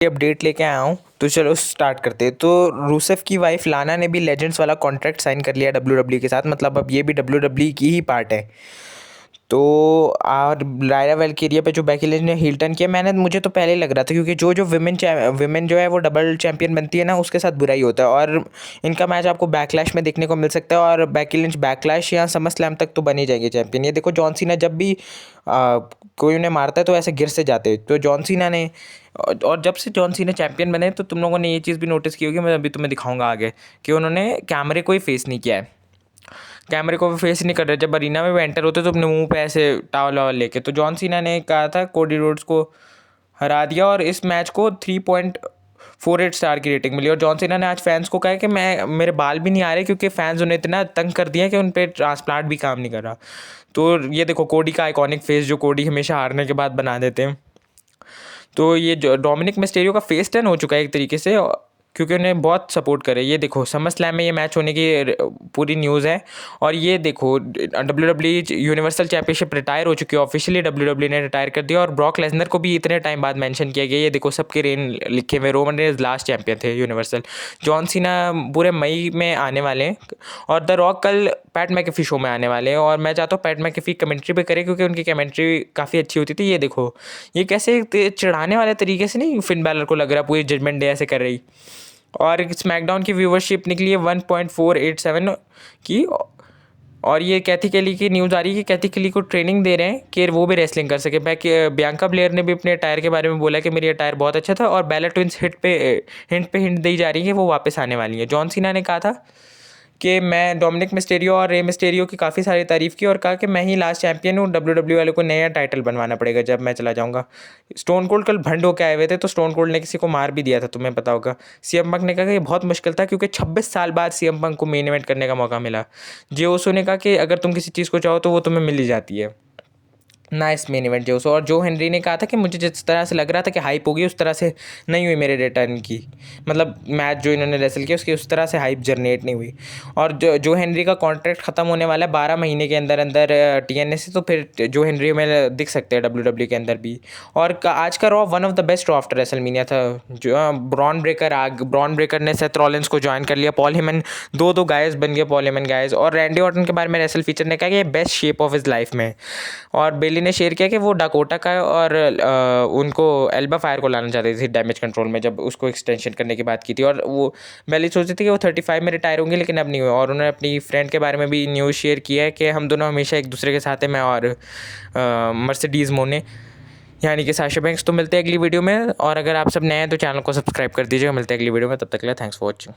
Update लेके आया हूँ, तो चलो स्टार्ट करते हैं। तो रूसेफ की वाइफ लाना ने भी लेजेंड्स वाला कॉन्ट्रैक्ट साइन कर लिया डब्ल्यूडब्ल्यू के साथ, मतलब अब ये भी डब्ल्यूडब्ल्यू की ही पार्ट है। तो और लायरा वेलकेरिया पे जो बेकी लिंच ने हील टर्न किया, मुझे तो पहले ही लग रहा था, क्योंकि जो विमेन जो है वो डबल चैंपियन बनती है ना, उसके साथ बुरा ही होता है। और इनका मैच आपको बैकलैश में देखने को मिल सकता है, और बेकी लिंच बैकलैश या समर स्लैम तक तो बनी जाएगी चैंपियन। ये देखो, जॉन सीना जब भी कोई उन्हें मारता है तो ऐसे गिर से जाते हैं। तो जॉन सीना ने, और जब से जॉन सीना चैंपियन बने, तो तुम लोगों ने ये चीज़ भी नोटिस की होगी, मैं अभी तुम्हें दिखाऊंगा आगे, कि उन्होंने कैमरे को ही फेस नहीं किया है। कैमरे को भी फेस नहीं कर रहे। जब अरीना में भी एंटर होते तो अपने मुंह पे ऐसे टावल वावल लेके। तो जॉन सीना ने कहा था कोडी रोड्स को हरा दिया, और इस मैच को 3.48 स्टार की रेटिंग मिली। और जॉन सीना ने आज फैंस को कहा कि मेरे बाल भी नहीं आ रहे, क्योंकि फैंस उन्हें इतना तंग कर दिया कि उन पर ट्रांसप्लांट भी काम नहीं कर रहा। तो ये देखो कोडी का आइकॉनिक फेस, जो कोडी हमेशा हारने के बाद बना देते हैं। तो ये जो डोमिनिक मिस्टेरियो का फेस टर्न हो चुका है एक तरीके से, क्योंकि उन्हें बहुत सपोर्ट करे। ये देखो, समर स्लैम में ये मैच होने की पूरी न्यूज़ है। और ये देखो, डब्ल्यूडब्ल्यू यूनिवर्सल चैंपियनशिप रिटायर हो चुकी है ऑफिशियली, डब्ल्यूडब्ल्यू ने रिटायर कर दिया। और ब्रॉक लेसनर को भी इतने टाइम बाद मेंशन किया गया। ये देखो, सबके रेन लिखे हुए, रोमन रेंज लास्ट चैंपियन थे यूनिवर्सल। जॉन सीना पूरे मई में आने वाले हैं, और द रॉक कल पैट मैकेफी शो में आने वाले हैं। और मैं चाहता हूँ पैट मैकेफी कमेंट्री पे करे, क्योंकि उनकी कमेंट्री काफ़ी अच्छी होती थी। ये देखो, ये कैसे चिढ़ाने वाले तरीके से नहीं फिन बैलर को लग रहा पूरी जजमेंट डे ऐसे कर रही। और स्मैकडाउन की व्यूवरशिप निकली है 1.487 की। और ये कैथी केली की न्यूज़ आ रही है कि कैथी केली को ट्रेनिंग दे रहे हैं कि वो भी रेसलिंग कर सके। बियांका ब्लेयर ने भी अपने अटायर के बारे में बोला कि मेरी अटायर बहुत अच्छा था। और बेला ट्विंस हिंट दी जा रही है कि वो वापस आने वाली है। जॉन सीना ने कहा था कि मैं डोमिनिक मिस्टेरियो और रे मिस्टेरियो की काफ़ी सारी तारीफ़ की, और कहा कि मैं ही लास्ट चैंपियन हूँ, डब्ल्यूडब्ल्यू वाले को नया टाइटल बनवाना पड़ेगा जब मैं चला जाऊँगा। स्टोन कोल्ड कल भंड होकर आए हुए थे, तो स्टोन कोल्ड ने किसी को मार भी दिया था, तुम्हें पता होगा। सीएम पंक ने कहा कि ये बहुत मुश्किल था, क्योंकि 26 साल बाद सीएम पंक को मेन इवेंट करने का मौका मिला। जे ओसो ने कहा कि अगर तुम किसी चीज़ को चाहो तो वो तुम्हें मिल ही जाती है। नाइस मेन इवेंट जो और जो हेनरी ने कहा था कि मुझे जिस तरह से लग रहा था कि हाइप होगी, उस तरह से नहीं हुई मेरे रिटर्न की, मतलब मैच जो इन्होंने रेसल किया उसकी उस तरह से हाइप जनरेट नहीं हुई। और जो हेनरी का कॉन्ट्रैक्ट ख़त्म होने वाला है 12 महीने के अंदर अंदर टीएनए से, तो फिर जो हेनरी में दिख सकते हैं डब्ल्यूडब्ल्यू के अंदर भी। और आज का raw one of the best raw after WrestleMania था। जो ब्रॉन ब्रेकर ने सेथ रॉलिंस को ज्वाइन कर लिया। पॉल हेमन दो गायज बन गए, पॉल हेमन गायज। और रैंडी ऑर्टन के बारे में रेसल फीचर ने कहा कि ये best shape of his life में। और बेली ने शेयर किया कि वो डाकोटा का है, और उनको एल्बा फायर को लाना चाहती थी डैमेज कंट्रोल में, जब उसको एक्सटेंशन करने की बात की थी। और वो बेली सोचती थी कि वो 35 में रिटायर होंगे, लेकिन अब नहीं हुआ। और उन्होंने अपनी फ्रेंड के बारे में भी न्यूज़ शेयर किया है कि हम दोनों हमेशा एक दूसरे के साथ हैं, मैं और मर्सिडीज़ मोने, यानी कि साशा बैंक्स। तो मिलते हैं अगली वीडियो में। और अगर आप सब नए हैं तो चैनल को सब्सक्राइब कर दीजिएगा। मिलते हैं अगली वीडियो में, तब तक के लिए थैंक्स फॉर वॉचिंग।